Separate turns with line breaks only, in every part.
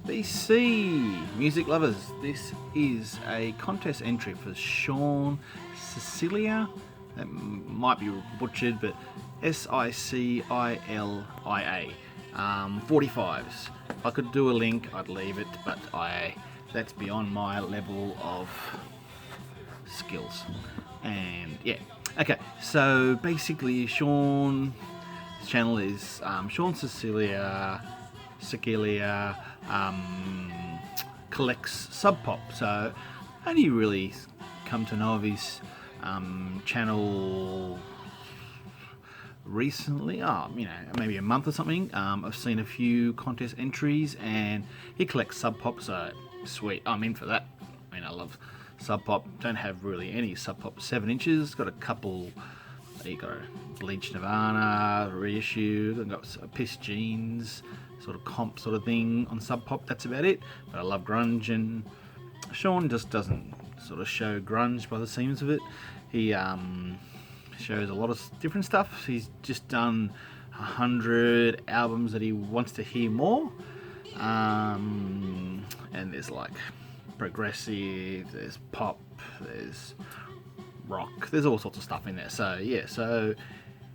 BC music lovers, this is a contest entry for Shawn Sicilia. That might be butchered, but Sicilia. 45's. If I could do a link, I'd leave it, but that's beyond my level of skills. And yeah, okay. So basically, Shawn's channel is Shawn Sicilia. Collects Sub Pop. So only really come to know of his channel recently, maybe a month or something. I've seen a few contest entries and he collects Sub Pop, so sweet, I'm in for that. I mean, I love Sub Pop. Don't have really any Sub Pop 7 inches, got a couple. You got a Bleach Nirvana reissue, I've got a Piss Jeans sort of comp sort of thing on Sub Pop, that's about it. But I love grunge, and Shawn just doesn't sort of show grunge by the seams of it. He shows a lot of different stuff. He's just done 100 albums that he wants to hear more. And there's like progressive, there's pop, there's rock, there's all sorts of stuff in there. So yeah, so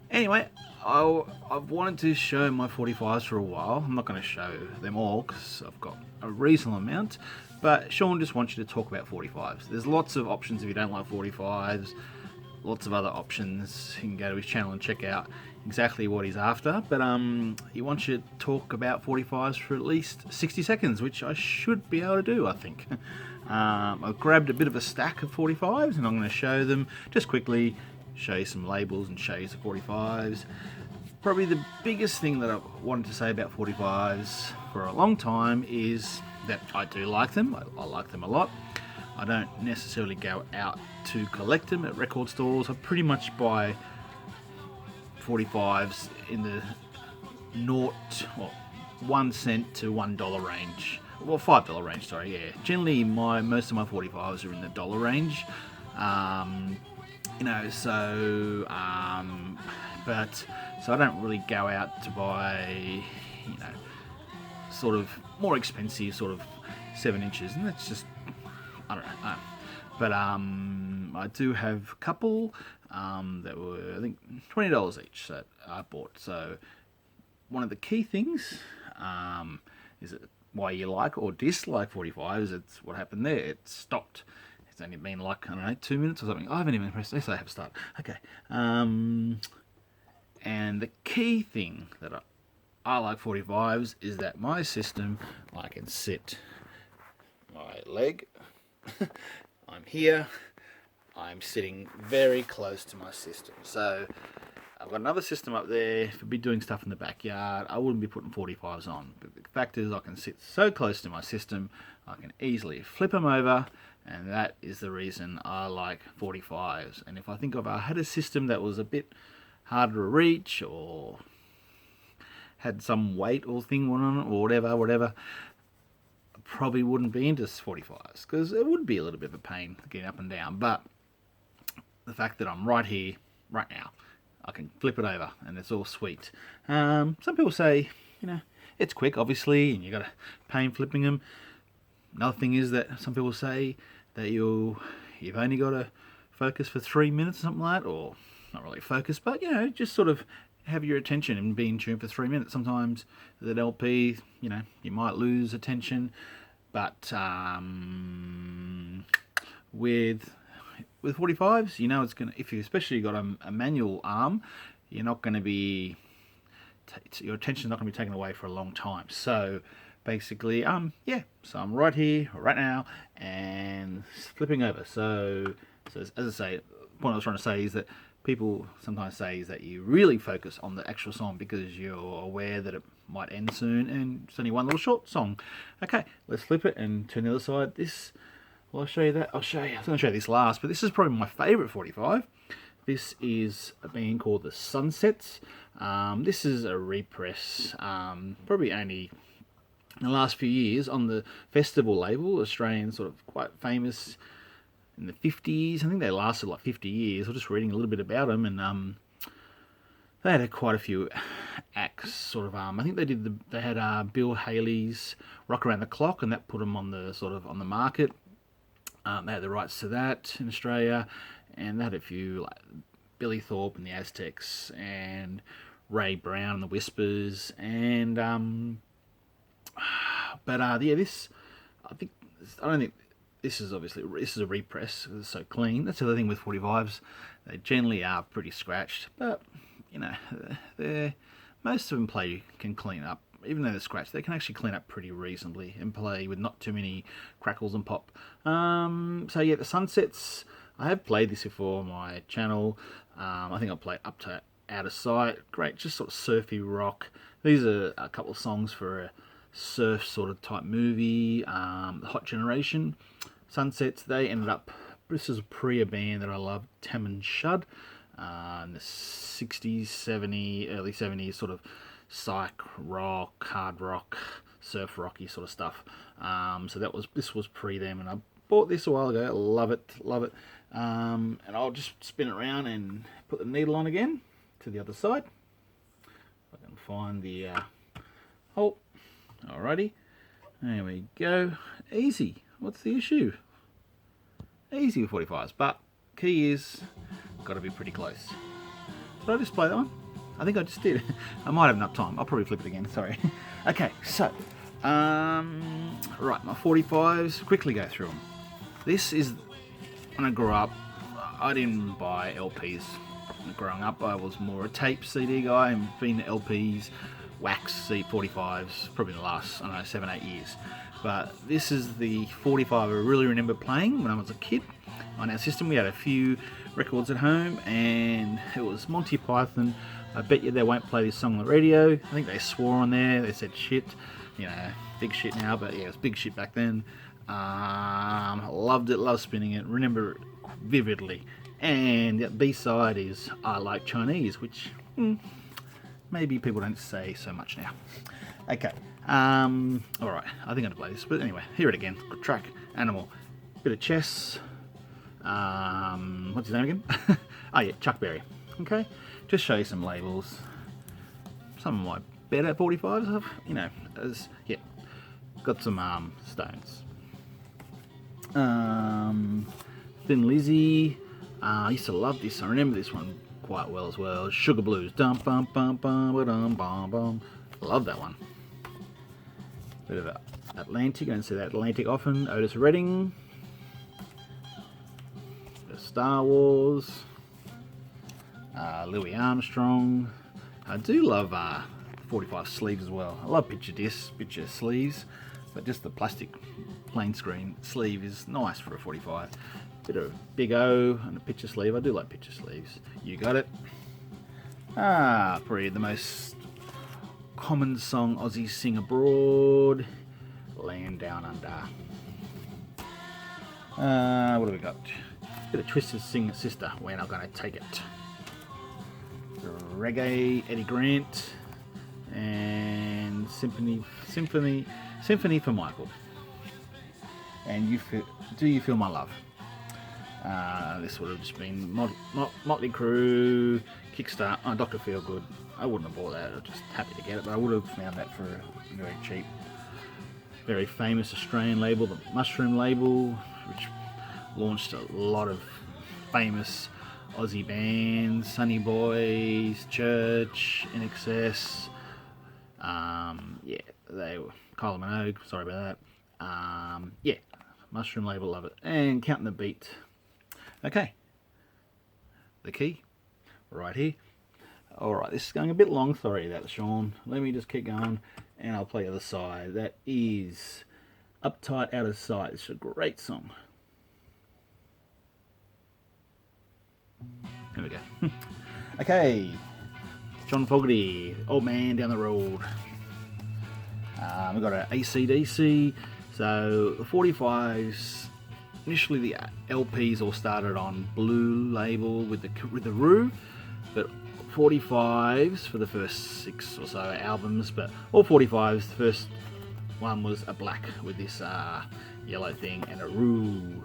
anyway, I've wanted to show my 45's for a while. I'm not going to show them all because I've got a reasonable amount, but Shawn just wants you to talk about 45's. There's lots of options if you don't like 45's, lots of other options. You can go to his channel and check out exactly what he's after, but he wants you to talk about 45's for at least 60 seconds, which I should be able to do, I think. I've grabbed a bit of a stack of 45's and I'm going to show them just quickly, show you some labels and show you some 45's. Probably the biggest thing that I wanted to say about 45's for a long time is that I do like them. I like them a lot. I don't necessarily go out to collect them at record stores. I pretty much buy 45's in the 1 cent to $1 range. Well, $5 range, sorry, yeah. Generally, most of my 45's are in the dollar range. So I don't really go out to buy, sort of more expensive sort of 7 inches, and that's just, I don't know. But I do have a couple that were, I think, $20 each that I bought. So one of the key things is that why you like or dislike 45's, it's what happened there. It stopped. It's only been like, I don't know, 2 minutes or something. I haven't even pressed this. I have started. Okay. And the key thing that I like 45's is that my system, I can sit my leg. I'm here. I'm sitting very close to my system. So I've got another system up there. If I'd be doing stuff in the backyard, I wouldn't be putting 45's on. But the fact is, I can sit so close to my system, I can easily flip them over, and that is the reason I like 45's. And if I had a system that was a bit harder to reach, or had some weight or thing on it, or whatever, I probably wouldn't be into 45's, because it would be a little bit of a pain getting up and down. But the fact that I'm right here, right now, I can flip it over and it's all sweet. Some people say, it's quick, obviously, and you got to pain flipping them. Another thing is that some people say that you've only got to focus for 3 minutes or something like that, or not really focus, but just sort of have your attention and be in tune for 3 minutes. Sometimes with an LP, you might lose attention, but with 45's, it's gonna, if you especially got a manual arm, you're not going to be, your attention's not going to be taken away for a long time. So basically, so I'm right here, right now, and flipping over. So as I say, the point I was trying to say is that people sometimes say is that you really focus on the actual song because you're aware that it might end soon, and it's only one little short song. Okay, let's flip it and turn the other side. I'll show you that. I was going to show you this last, but this is probably my favourite 45. This is a band called the Sunsets. This is a repress, probably only in the last few years on the Festival label, Australian, sort of quite famous in the 50s. I think they lasted like 50 years. I was just reading a little bit about them, and they had quite a few acts throwback sort of. I think they had Bill Haley's "Rock Around the Clock," and that put them on the on the market. They had the rights to that in Australia, and they had a few like Billy Thorpe and the Aztecs, and Ray Brown and the Whispers, and this I don't think this is a repress. It's so clean. That's the other thing with 45s. They generally are pretty scratched, but you know, most of them can clean up. Even though they're scratched, they can actually clean up pretty reasonably and play with not too many crackles and pop. So yeah, the Sunsets. I have played this before on my channel. I think I played up to Out of Sight. Great, just sort of surfy rock. These are a couple of songs for a surf sort of type movie. The Hot Generation. Sunsets, they ended up, this is pre a band that I love, Tam and Shud, in the 60s, 70s, early 70s, sort of psych rock, hard rock, surf rocky sort of stuff. So this was pre them, and I bought this a while ago. Love it. And I'll just spin it around and put the needle on again to the other side. If I can find the hole. Alrighty, there we go. Easy. What's the issue? Easy with 45s, but key is got to be pretty close. Did I just play that one? I think I just did. I might have enough time. I'll probably flip it again. Sorry. Okay, so right, my 45s. Quickly go through them. This is when I grew up. I didn't buy LPs. Growing up, I was more a tape CD guy, and been LPs, wax C45s, probably the last, 7-8 years. But this is the 45 I really remember playing when I was a kid. On our system, we had a few records at home, and it was Monty Python. I bet you they won't play this song on the radio. I think they swore on there. They said shit, big shit now, but yeah, it was big shit back then. Loved it, loved spinning it, remember it vividly. And the B-side is I Like Chinese, which maybe people don't say so much now. Okay, alright, I think I'm going to play this, but anyway, hear it again. Good track, Animal, bit of chess, what's his name again? Oh yeah, Chuck Berry. Okay, just show you some labels. Some of my better 45s have, got some Stones. Thin Lizzy, I used to love this, I remember this one quite well as well. Sugar Blues, dum bum bum bum bum bum bum. Love that one. Bit of Atlantic, I don't see that Atlantic often. Otis Redding, the Star Wars, Louis Armstrong. I do love 45 sleeves as well. I love picture sleeves, but just the plastic plain screen sleeve is nice for a 45. Bit of Big O and a picture sleeve. I do like picture sleeves. You got it. Probably the most common song Aussies sing abroad, Land Down Under. What have we got? Bit of Twisted Sister, When I'm Gonna Take It. Reggae, Eddie Grant, and Symphony for Michael. And Do You Feel My Love? This would have just been Motley Crue, Kickstart, Dr. Feelgood. I wouldn't have bought that, I was just happy to get it, but I would have found that for very cheap. Very famous Australian label, the Mushroom label, which launched a lot of famous Aussie bands, Sunny Boys, Church, INXS, they were Kylie Minogue, sorry about that. Mushroom label, love it. And Counting the Beat. Okay, the key, right here. Alright, this is going a bit long, sorry about that, Shawn. Let me just keep going, and I'll play the other side. That is Uptight, Out of Sight. It's a great song. There we go. Okay, John Fogerty, Old Man Down the Road. We've got an AC/DC. So the 45s, initially the LPs all started on Blue label with the Roo, but 45s for the first 6 or so albums, but all 45s, the first one was a black with this yellow thing and a Roo.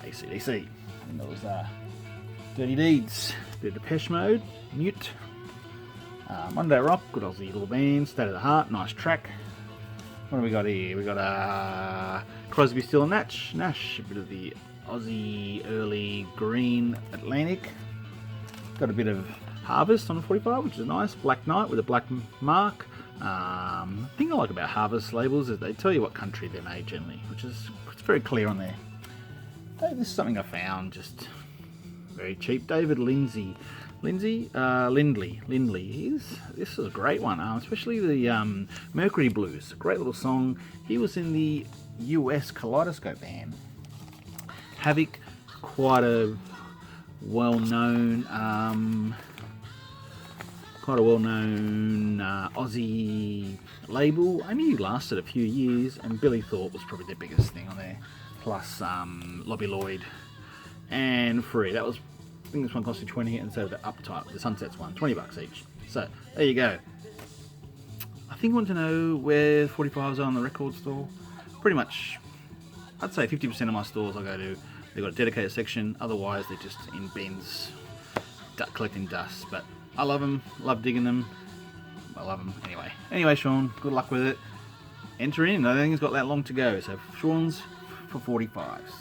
AC/DC. And there was Dirty Deeds, bit of Depeche Mode, Mute, Monday Rock, good Aussie little band. State of the Heart, nice track. What do we got here? We got Crosby, Still and Nash, a bit of the Aussie early green Atlantic. Got a bit of Harvest on the 45, which is nice. Black Knight with a black mark. The thing I like about Harvest labels is they tell you what country they're made generally, which is it's very clear on there. Hey, this is something I found just very cheap. David Lindley. This is a great one, especially the Mercury Blues. Great little song. He was in the US Kaleidoscope band. Havoc, quite a well-known Aussie label. Only lasted a few years, and Billy Thorpe was probably their biggest thing on there. Plus Lobby Lloyd and Free. That was, I think this one cost you 20, and so the Uptight, the Sunsets one, $20 each. So there you go. I think you want to know where 45s are on the record store. Pretty much, I'd say 50% of my stores I go to, they've got a dedicated section. Otherwise, they're just in bins, collecting dust. But I love them, love digging them. I love them anyway. Sean, good luck with it. Enter in. I don't think it's got that long to go. So Sean's for 45s.